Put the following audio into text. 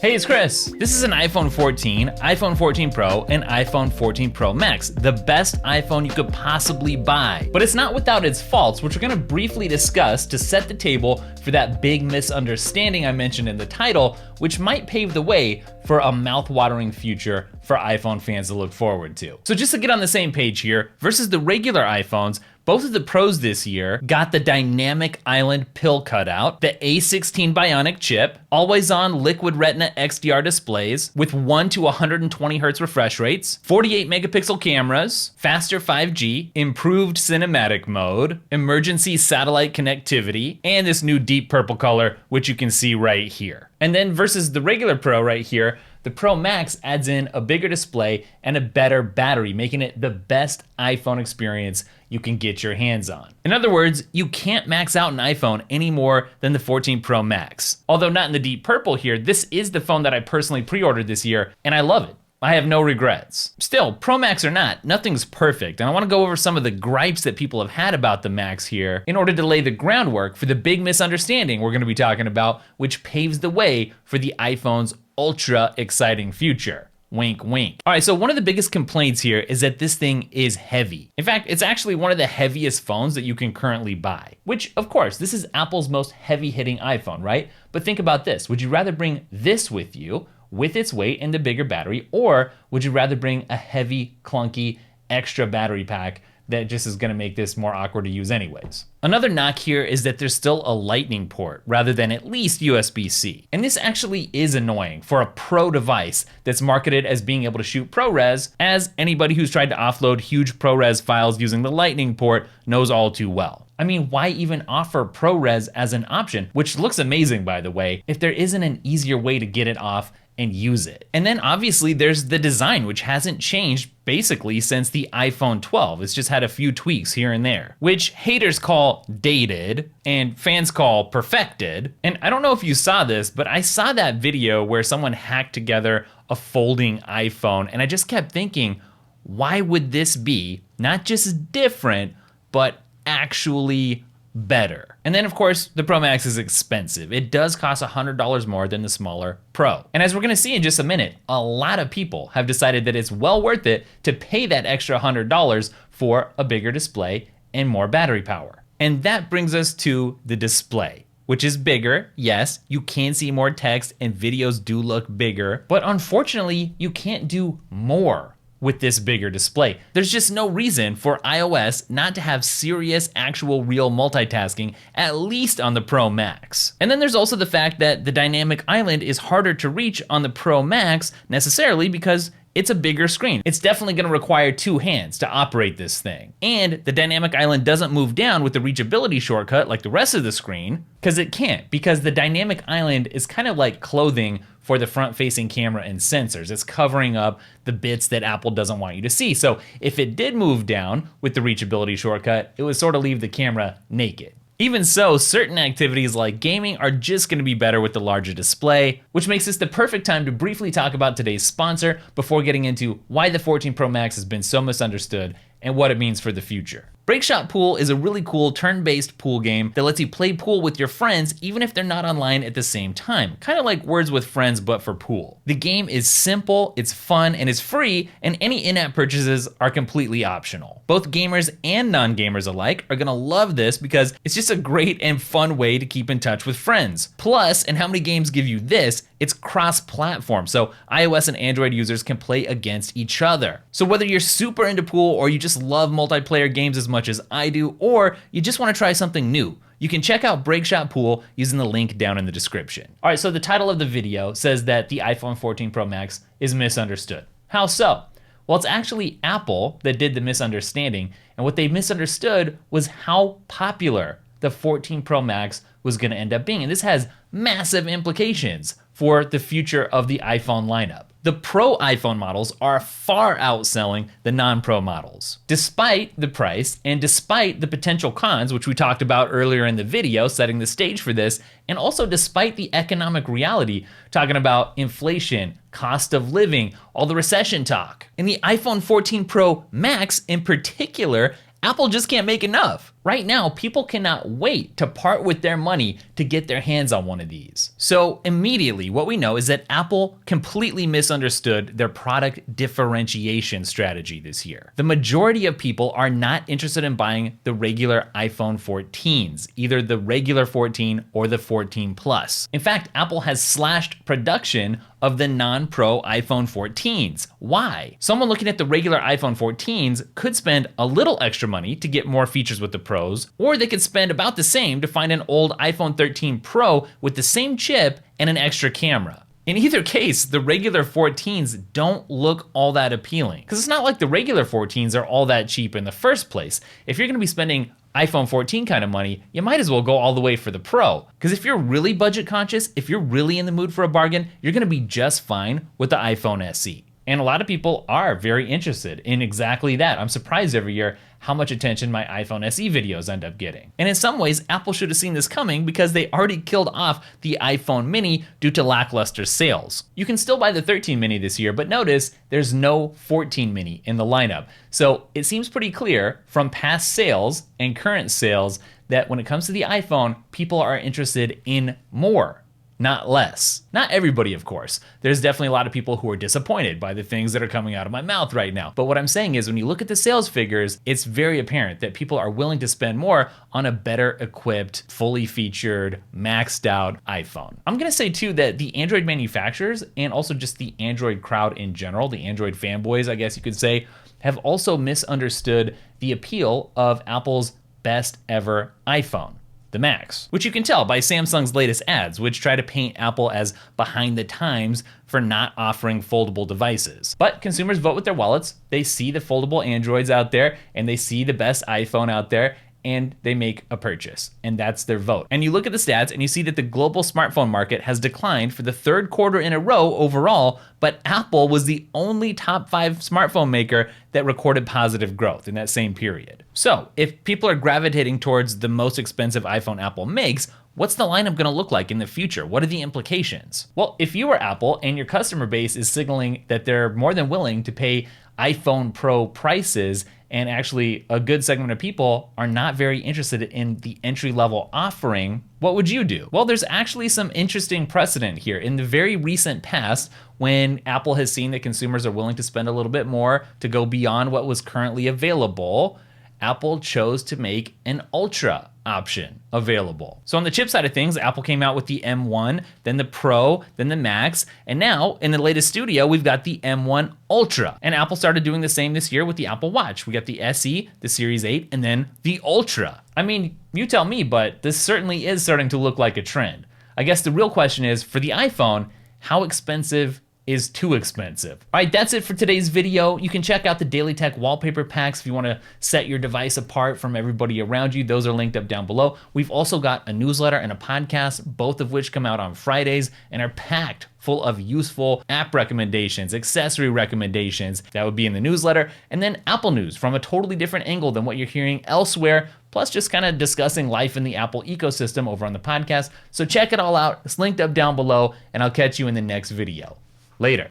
Hey, it's Chris. This is an iPhone 14, iPhone 14 Pro, and iPhone 14 Pro Max, the best iPhone you could possibly buy. But it's not without its faults, which we're gonna briefly discuss to set the table for that big misunderstanding I mentioned in the title, which might pave the way for a mouth-watering future for iPhone fans to look forward to. So just to get on the same page here, versus the regular iPhones, both of the Pros this year got the Dynamic Island pill cutout, the A16 Bionic chip, always-on Liquid Retina XDR displays with 1 to 120 Hz refresh rates, 48 megapixel cameras, faster 5G, improved cinematic mode, emergency satellite connectivity, and this new deep purple color, which you can see right here. And then versus the regular Pro right here, the Pro Max adds in a bigger display and a better battery, making it the best iPhone experience you can get your hands on. In other words, you can't max out an iPhone any more than the 14 Pro Max. Although not in the deep purple here, this is the phone that I personally pre-ordered this year, and I love it. I have no regrets. Still, Pro Max or not, nothing's perfect, and I wanna go over some of the gripes that people have had about the Max here in order to lay the groundwork for the big misunderstanding we're gonna be talking about, which paves the way for the iPhone's ultra exciting future. Wink, wink. All right, so one of the biggest complaints here is that this thing is heavy. In fact, it's actually one of the heaviest phones that you can currently buy, which of course, this is Apple's most heavy-hitting iPhone, right? But think about this, would you rather bring this with you, with its weight and the bigger battery, or would you rather bring a heavy, clunky, extra battery pack that just is gonna make this more awkward to use anyways? Another knock here is that there's still a lightning port rather than at least USB-C. And this actually is annoying for a Pro device that's marketed as being able to shoot ProRes, as anybody who's tried to offload huge ProRes files using the lightning port knows all too well. I mean, why even offer ProRes as an option, which looks amazing by the way, if there isn't an easier way to get it off and use it? And then obviously there's the design, which hasn't changed basically since the iPhone 12. It's just had a few tweaks here and there, which haters call dated and fans call perfected. And I don't know if you saw this, but I saw that video where someone hacked together a folding iPhone, and I just kept thinking, why would this be not just different, but actually better? And then of course, the Pro Max is expensive. It does cost $100 more than the smaller Pro. And as we're gonna see in just a minute, a lot of people have decided that it's well worth it to pay that extra $100 for a bigger display and more battery power. And that brings us to the display, which is bigger. Yes, you can see more text and videos do look bigger, but unfortunately, you can't do more with this bigger display. There's just no reason for iOS not to have serious, actual, real multitasking, at least on the Pro Max. And then there's also the fact that the Dynamic Island is harder to reach on the Pro Max necessarily because it's a bigger screen. It's definitely gonna require two hands to operate this thing. And the Dynamic Island doesn't move down with the reachability shortcut like the rest of the screen, because it can't, because the Dynamic Island is kind of like clothing for the front-facing camera and sensors. It's covering up the bits that Apple doesn't want you to see. So if it did move down with the reachability shortcut, it would sort of leave the camera naked. Even so, certain activities like gaming are just gonna be better with the larger display, which makes this the perfect time to briefly talk about today's sponsor before getting into why the 14 Pro Max has been so misunderstood and what it means for the future. Breakshot Pool is a really cool turn-based pool game that lets you play pool with your friends even if they're not online at the same time. Kind of like Words with Friends, but for pool. The game is simple, it's fun, and it's free, and any in-app purchases are completely optional. Both gamers and non-gamers alike are gonna love this because it's just a great and fun way to keep in touch with friends. Plus, and how many games give you this, it's cross-platform, so iOS and Android users can play against each other. So whether you're super into pool or you just love multiplayer games as much as I do, or you just wanna try something new, you can check out Breakshot Pool using the link down in the description. All right, so the title of the video says that the iPhone 14 Pro Max is misunderstood. How so? Well, it's actually Apple that did the misunderstanding, and what they misunderstood was how popular the 14 Pro Max was gonna end up being. And this has massive implications for the future of the iPhone lineup. The Pro iPhone models are far outselling the non-Pro models. Despite the price and despite the potential cons, which we talked about earlier in the video, setting the stage for this, and also despite the economic reality, talking about inflation, cost of living, all the recession talk. And the iPhone 14 Pro Max in particular Apple just can't make enough. Right now, people cannot wait to part with their money to get their hands on one of these. So immediately, what we know is that Apple completely misunderstood their product differentiation strategy this year. The majority of people are not interested in buying the regular iPhone 14s, either the regular 14 or the 14 Plus. In fact, Apple has slashed production of the non-Pro iPhone 14s. Why? Someone looking at the regular iPhone 14s could spend a little extra money to get more features with the Pros, or they could spend about the same to find an old iPhone 13 Pro with the same chip and an extra camera. In either case, the regular 14s don't look all that appealing, because it's not like the regular 14s are all that cheap in the first place. If you're gonna be spending iPhone 14 kind of money, you might as well go all the way for the Pro. Because if you're really budget conscious, if you're really in the mood for a bargain, you're gonna be just fine with the iPhone SE. And a lot of people are very interested in exactly that. I'm surprised every year how much attention my iPhone SE videos end up getting. And in some ways, Apple should have seen this coming because they already killed off the iPhone mini due to lackluster sales. You can still buy the 13 mini this year, but notice there's no 14 mini in the lineup. So it seems pretty clear from past sales and current sales that when it comes to the iPhone, people are interested in more, not less. Not everybody, of course. There's definitely a lot of people who are disappointed by the things that are coming out of my mouth right now. But what I'm saying is when you look at the sales figures, it's very apparent that people are willing to spend more on a better equipped, fully featured, maxed out iPhone. I'm gonna say too that the Android manufacturers and also just the Android crowd in general, the Android fanboys, I guess you could say, have also misunderstood the appeal of Apple's best ever iPhone, the Max, which you can tell by Samsung's latest ads, which try to paint Apple as behind the times for not offering foldable devices. But consumers vote with their wallets. They see the foldable Androids out there and they see the best iPhone out there and they make a purchase, and that's their vote. And you look at the stats and you see that the global smartphone market has declined for the third quarter in a row overall, but Apple was the only top 5 smartphone maker that recorded positive growth in that same period. So if people are gravitating towards the most expensive iPhone Apple makes, what's the lineup gonna look like in the future? What are the implications? Well, if you were Apple and your customer base is signaling that they're more than willing to pay iPhone Pro prices, and actually a good segment of people are not very interested in the entry-level offering, what would you do? Well, there's actually some interesting precedent here. In the very recent past, when Apple has seen that consumers are willing to spend a little bit more to go beyond what was currently available, Apple chose to make an Ultra option available. So on the chip side of things, Apple came out with the M1, then the Pro, then the Max, and now in the latest Studio, we've got the M1 Ultra. And Apple started doing the same this year with the Apple Watch. We got the SE, the Series 8, and then the Ultra. I mean, you tell me, but this certainly is starting to look like a trend. I guess the real question is, for the iPhone, how expensive is too expensive? All right, that's it for today's video. You can check out the Daily Tech wallpaper packs if you wanna set your device apart from everybody around you. Those are linked up down below. We've also got a newsletter and a podcast, both of which come out on Fridays and are packed full of useful app recommendations, accessory recommendations. That would be in the newsletter. And then Apple news from a totally different angle than what you're hearing elsewhere, plus just kind of discussing life in the Apple ecosystem over on the podcast. So check it all out. It's linked up down below, and I'll catch you in the next video. Later.